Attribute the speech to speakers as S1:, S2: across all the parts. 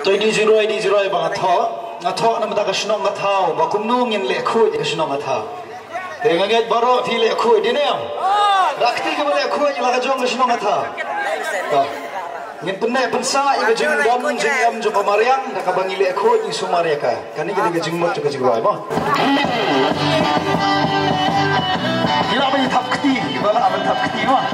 S1: tôi đi rồi bằng ngã thọ nằm ta cái shnong ngã thao và cũng nung in lệ khui cái shnong ngã thao thì ngay cái baro thì lệ khui đi nè rakti cái lệ khui như là cái jong cái shnong ngã thao ngin penai pensa yang jingam jong pamariang nak abangi lệ khui yang sumareka kan ini kita jingmot juga jiwai mah gila apa thap keti gimana apa thap keti mah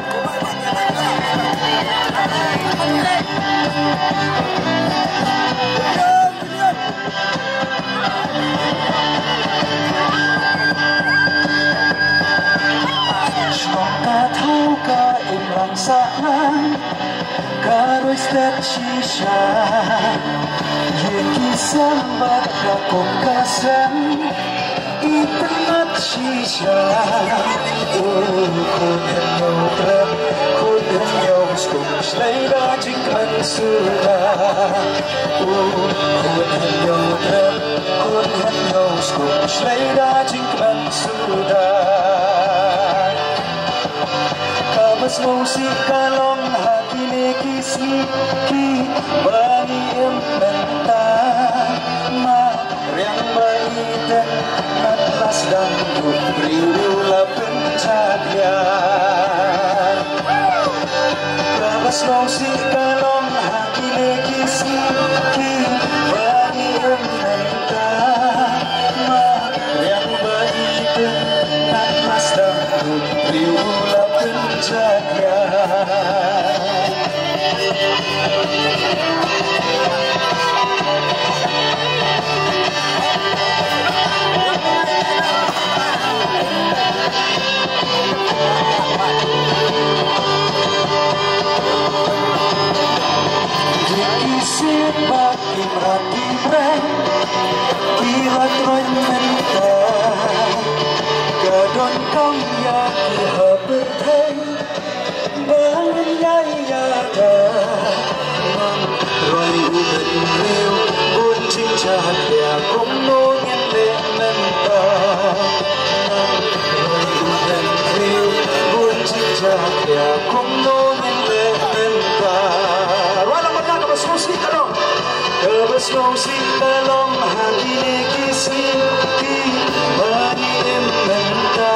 S2: Ka thau ka imrang sana ka roi step shisha yen kisam bat ka kong kasan itanat shisha khôn yo trap khôn yo skum shlaida jingkan suda khôn yo trap khôn yo skum shlaida jingkan suda Mas musik kalong hakine kismi ki bani menta ma yang baita atlas dan riula pencarian Mas musik kalong hakine kismi ki bani menta ma yang baita atlas dan riula jaga Dikisip bagi merati brand Kirat roy merita Gadon kau ya kiha berteng Banyayada Roy udan riu Buncing cahaya Kumno yang lementa Roy udan riu Buncing cahaya Kumno yang lementa Wala mo na kabas musik ano Kabas musik talong Hagine kisih Ki Bani lementa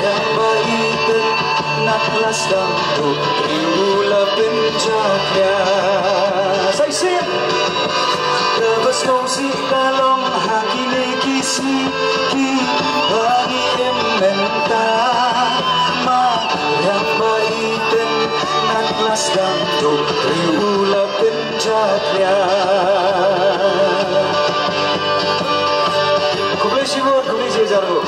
S2: Yang baik naklas dangdu riula penjaga Saisin Kabas musik kalong Hagine kisih Ki Bani ementa Ma yang baik naklas dangdu riula penjaga Kubli shibur, kubli shijargo